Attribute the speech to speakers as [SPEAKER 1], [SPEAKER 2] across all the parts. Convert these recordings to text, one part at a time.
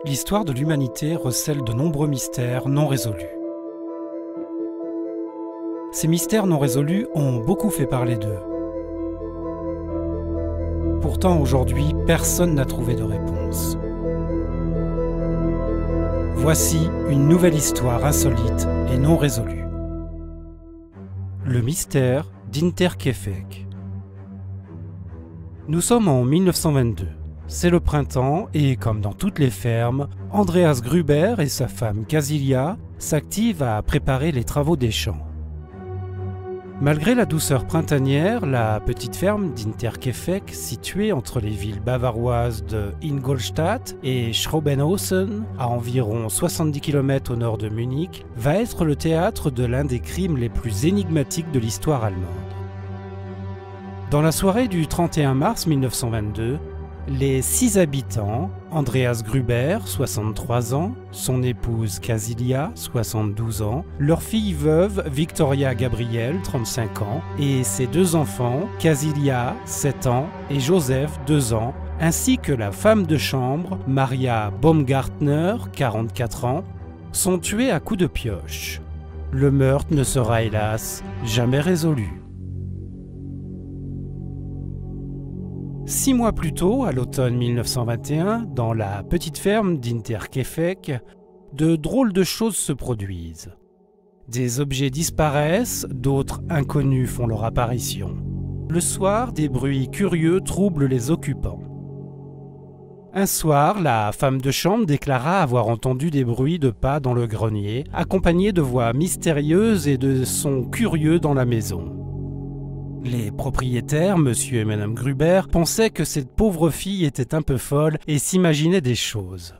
[SPEAKER 1] L'histoire de l'humanité recèle de nombreux mystères non résolus. Ces mystères non résolus ont beaucoup fait parler d'eux. Pourtant, aujourd'hui, personne n'a trouvé de réponse. Voici une nouvelle histoire insolite et non résolue. Le mystère d'Interkefek. Nous sommes en 1922. C'est le printemps et, comme dans toutes les fermes, Andreas Gruber et sa femme Casilia s'activent à préparer les travaux des champs. Malgré la douceur printanière, la petite ferme d'Interkefek, située entre les villes bavaroises de Ingolstadt et Schrobenhausen, à environ 70 km au nord de Munich, va être le théâtre de l'un des crimes les plus énigmatiques de l'histoire allemande. Dans la soirée du 31 mars 1922, les 6 habitants, Andreas Gruber, 63 ans, son épouse Casilia, 72 ans, leur fille veuve Victoria Gabriel, 35 ans, et ses 2 enfants, Casilia, 7 ans, et Joseph, 2 ans, ainsi que la femme de chambre, Maria Baumgartner, 44 ans, sont tués à coups de pioche. Le meurtre ne sera hélas jamais résolu. 6 mois plus tôt, à l'automne 1921, dans la petite ferme d'Interkefek, de drôles de choses se produisent. Des objets disparaissent, d'autres inconnus font leur apparition. Le soir, des bruits curieux troublent les occupants. Un soir, la femme de chambre déclara avoir entendu des bruits de pas dans le grenier, accompagnés de voix mystérieuses et de sons curieux dans la maison. Les propriétaires, monsieur et madame Gruber, pensaient que cette pauvre fille était un peu folle et s'imaginaient des choses.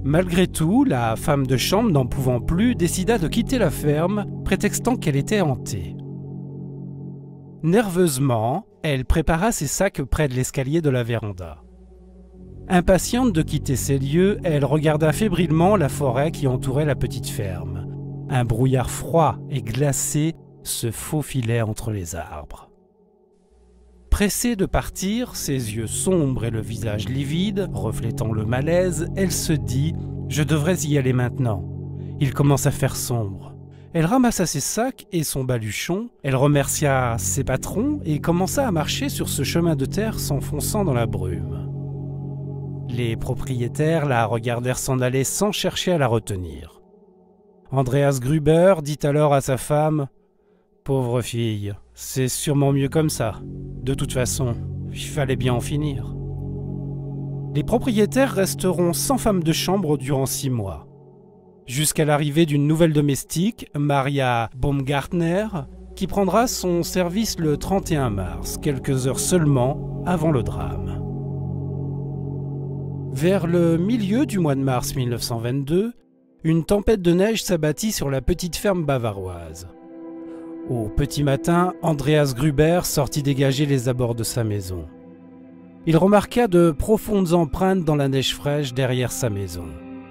[SPEAKER 1] Malgré tout, la femme de chambre, n'en pouvant plus, décida de quitter la ferme, prétextant qu'elle était hantée. Nerveusement, elle prépara ses sacs près de l'escalier de la véranda. Impatiente de quitter ces lieux, elle regarda fébrilement la forêt qui entourait la petite ferme. Un brouillard froid et glacé se faufilait entre les arbres. Pressée de partir, ses yeux sombres et le visage livide, reflétant le malaise, elle se dit « Je devrais y aller maintenant. Il commence à faire sombre. » Elle ramassa ses sacs et son baluchon, elle remercia ses patrons et commença à marcher sur ce chemin de terre s'enfonçant dans la brume. Les propriétaires la regardèrent s'en aller sans chercher à la retenir. Andreas Gruber dit alors à sa femme « Pauvre fille, c'est sûrement mieux comme ça. De toute façon, il fallait bien en finir. » Les propriétaires resteront sans femme de chambre durant 6 mois. Jusqu'à l'arrivée d'une nouvelle domestique, Maria Baumgartner, qui prendra son service le 31 mars, quelques heures seulement avant le drame. Vers le milieu du mois de mars 1922, une tempête de neige s'abattit sur la petite ferme bavaroise. Au petit matin, Andreas Gruber sortit dégager les abords de sa maison. Il remarqua de profondes empreintes dans la neige fraîche derrière sa maison.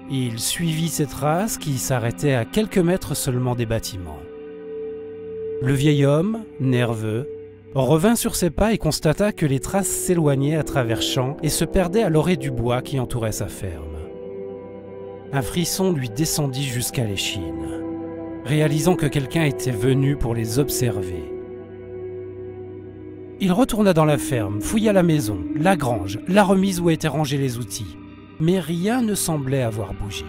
[SPEAKER 1] Il suivit ces traces qui s'arrêtaient à quelques mètres seulement des bâtiments. Le vieil homme, nerveux, revint sur ses pas et constata que les traces s'éloignaient à travers champs et se perdaient à l'orée du bois qui entourait sa ferme. Un frisson lui descendit jusqu'à l'échine, réalisant que quelqu'un était venu pour les observer. Il retourna dans la ferme, fouilla la maison, la grange, la remise où étaient rangés les outils, mais rien ne semblait avoir bougé.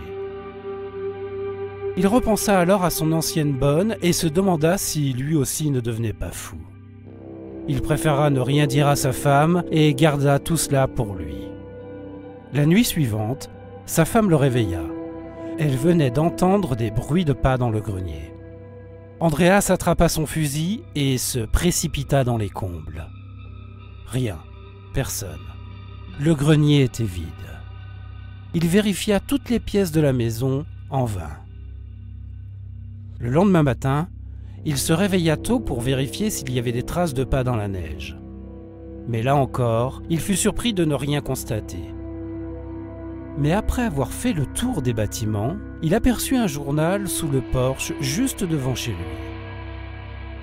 [SPEAKER 1] Il repensa alors à son ancienne bonne et se demanda si lui aussi ne devenait pas fou. Il préféra ne rien dire à sa femme et garda tout cela pour lui. La nuit suivante, sa femme le réveilla. Elle venait d'entendre des bruits de pas dans le grenier. Andreas attrapa son fusil et se précipita dans les combles. Rien, personne. Le grenier était vide. Il vérifia toutes les pièces de la maison en vain. Le lendemain matin, il se réveilla tôt pour vérifier s'il y avait des traces de pas dans la neige. Mais là encore, il fut surpris de ne rien constater. Mais après avoir fait le tour des bâtiments, il aperçut un journal sous le porche juste devant chez lui.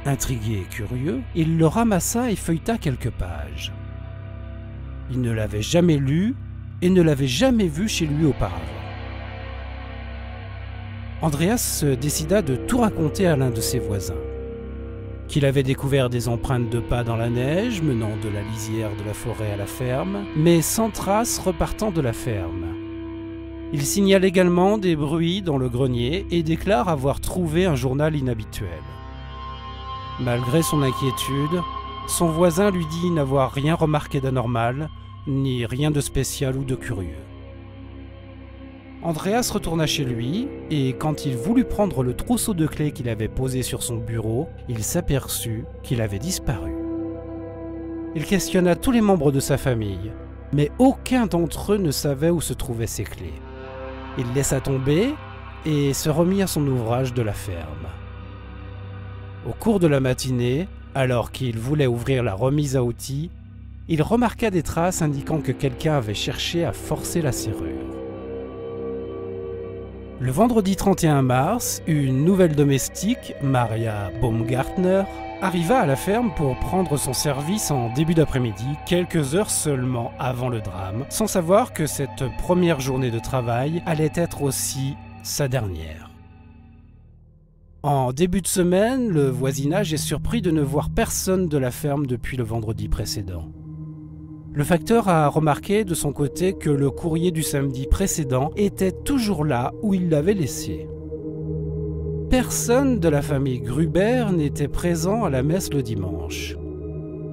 [SPEAKER 1] Intrigué et curieux, il le ramassa et feuilleta quelques pages. Il ne l'avait jamais lu et ne l'avait jamais vu chez lui auparavant. Andreas se décida de tout raconter à l'un de ses voisins. Qu'il avait découvert des empreintes de pas dans la neige menant de la lisière de la forêt à la ferme, mais sans trace repartant de la ferme. Il signale également des bruits dans le grenier et déclare avoir trouvé un journal inhabituel. Malgré son inquiétude, son voisin lui dit n'avoir rien remarqué d'anormal, ni rien de spécial ou de curieux. Andreas retourna chez lui et quand il voulut prendre le trousseau de clés qu'il avait posé sur son bureau, il s'aperçut qu'il avait disparu. Il questionna tous les membres de sa famille, mais aucun d'entre eux ne savait où se trouvaient ces clés. Il laissa tomber et se remit à son ouvrage de la ferme. Au cours de la matinée, alors qu'il voulait ouvrir la remise à outils, il remarqua des traces indiquant que quelqu'un avait cherché à forcer la serrure. Le vendredi 31 mars, une nouvelle domestique, Maria Baumgartner, arriva à la ferme pour prendre son service en début d'après-midi, quelques heures seulement avant le drame, sans savoir que cette première journée de travail allait être aussi sa dernière. En début de semaine, le voisinage est surpris de ne voir personne de la ferme depuis le vendredi précédent. Le facteur a remarqué de son côté que le courrier du samedi précédent était toujours là où il l'avait laissé. Personne de la famille Gruber n'était présent à la messe le dimanche.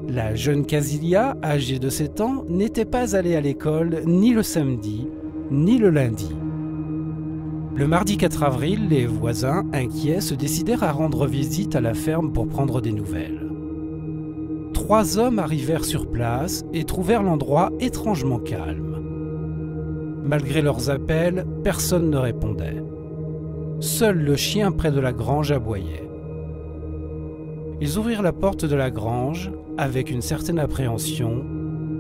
[SPEAKER 1] La jeune Casilia, âgée de 7 ans, n'était pas allée à l'école ni le samedi, ni le lundi. Le mardi 4 avril, les voisins, inquiets, se décidèrent à rendre visite à la ferme pour prendre des nouvelles. 3 hommes arrivèrent sur place et trouvèrent l'endroit étrangement calme. Malgré leurs appels, personne ne répondait. Seul le chien près de la grange aboyait. Ils ouvrirent la porte de la grange avec une certaine appréhension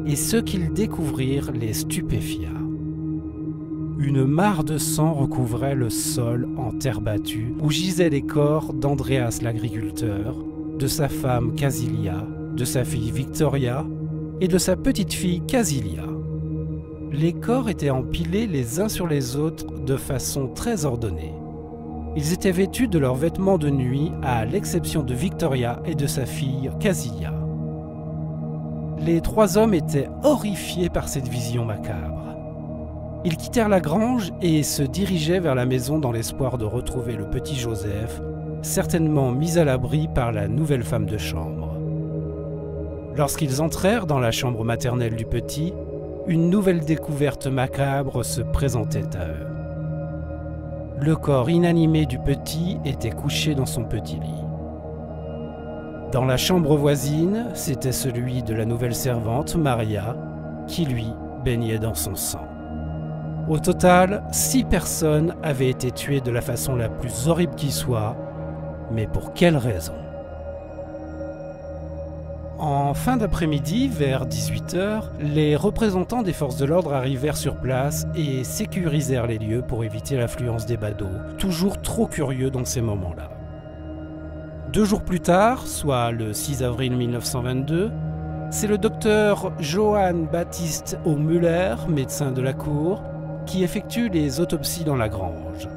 [SPEAKER 1] et ce qu'ils découvrirent les stupéfia. Une mare de sang recouvrait le sol en terre battue où gisaient les corps d'Andreas l'agriculteur, de sa femme Casilia, de sa fille Victoria et de sa petite-fille Casilia. Les corps étaient empilés les uns sur les autres de façon très ordonnée. Ils étaient vêtus de leurs vêtements de nuit à l'exception de Victoria et de sa fille Casilia. Les 3 hommes étaient horrifiés par cette vision macabre. Ils quittèrent la grange et se dirigeaient vers la maison dans l'espoir de retrouver le petit Joseph, certainement mis à l'abri par la nouvelle femme de chambre. Lorsqu'ils entrèrent dans la chambre maternelle du petit, une nouvelle découverte macabre se présentait à eux. Le corps inanimé du petit était couché dans son petit lit. Dans la chambre voisine, c'était celui de la nouvelle servante, Maria, qui lui baignait dans son sang. Au total, 6 personnes avaient été tuées de la façon la plus horrible qui soit, mais pour quelle raison ? En fin d'après-midi, vers 18h, les représentants des forces de l'ordre arrivèrent sur place et sécurisèrent les lieux pour éviter l'affluence des badauds, toujours trop curieux dans ces moments-là. 2 jours plus tard, soit le 6 avril 1922, c'est le docteur Johann Baptist Müller, médecin de la cour, qui effectue les autopsies dans la grange.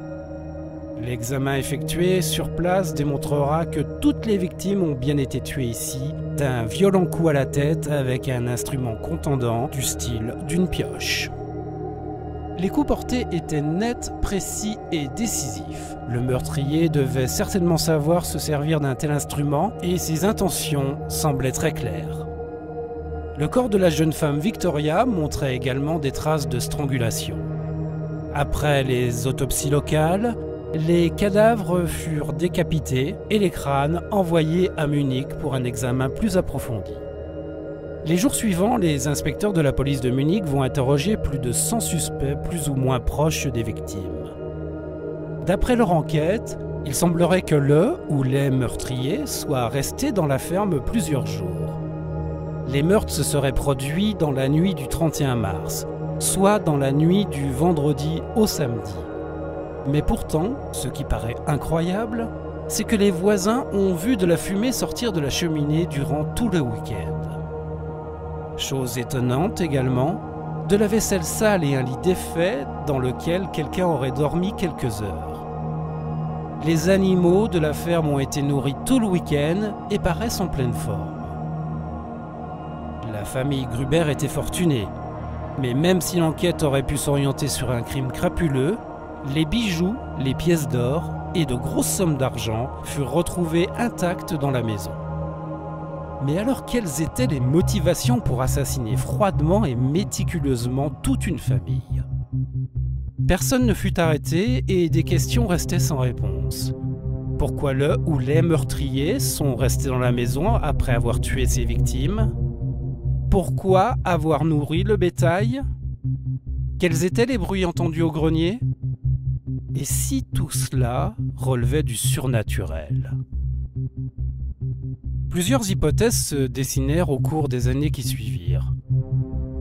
[SPEAKER 1] L'examen effectué sur place démontrera que toutes les victimes ont bien été tuées ici d'un violent coup à la tête avec un instrument contondant du style d'une pioche. Les coups portés étaient nets, précis et décisifs. Le meurtrier devait certainement savoir se servir d'un tel instrument et ses intentions semblaient très claires. Le corps de la jeune femme Victoria montrait également des traces de strangulation. Après les autopsies locales, les cadavres furent décapités et les crânes envoyés à Munich pour un examen plus approfondi. Les jours suivants, les inspecteurs de la police de Munich vont interroger plus de 100 suspects plus ou moins proches des victimes. D'après leur enquête, il semblerait que le ou les meurtriers soient restés dans la ferme plusieurs jours. Les meurtres se seraient produits dans la nuit du 31 mars, soit dans la nuit du vendredi au samedi. Mais pourtant, ce qui paraît incroyable, c'est que les voisins ont vu de la fumée sortir de la cheminée durant tout le week-end. Chose étonnante également, de la vaisselle sale et un lit défait dans lequel quelqu'un aurait dormi quelques heures. Les animaux de la ferme ont été nourris tout le week-end et paraissent en pleine forme. La famille Gruber était fortunée, mais même si l'enquête aurait pu s'orienter sur un crime crapuleux, les bijoux, les pièces d'or et de grosses sommes d'argent furent retrouvés intacts dans la maison. Mais alors quelles étaient les motivations pour assassiner froidement et méticuleusement toute une famille ? Personne ne fut arrêté et des questions restaient sans réponse. Pourquoi le ou les meurtriers sont restés dans la maison après avoir tué ses victimes ? Pourquoi avoir nourri le bétail ? Quels étaient les bruits entendus au grenier ? Et si tout cela relevait du surnaturel ? Plusieurs hypothèses se dessinèrent au cours des années qui suivirent.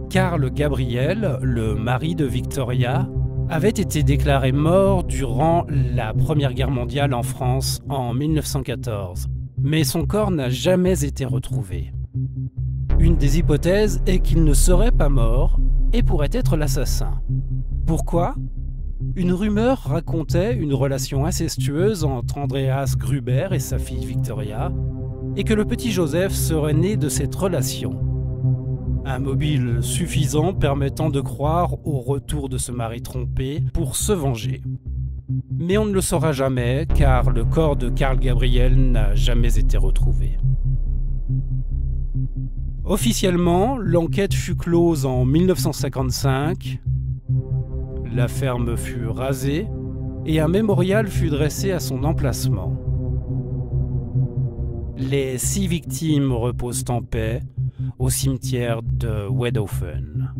[SPEAKER 1] Karl Gabriel, le mari de Victoria, avait été déclaré mort durant la Première Guerre mondiale en France en 1914, mais son corps n'a jamais été retrouvé. Une des hypothèses est qu'il ne serait pas mort et pourrait être l'assassin. Pourquoi ? Une rumeur racontait une relation incestueuse entre Andreas Gruber et sa fille Victoria, et que le petit Joseph serait né de cette relation. Un mobile suffisant permettant de croire au retour de ce mari trompé pour se venger. Mais on ne le saura jamais, car le corps de Karl Gabriel n'a jamais été retrouvé. Officiellement, l'enquête fut close en 1955, la ferme fut rasée et un mémorial fut dressé à son emplacement. Les 6 victimes reposent en paix au cimetière de Wedhofen.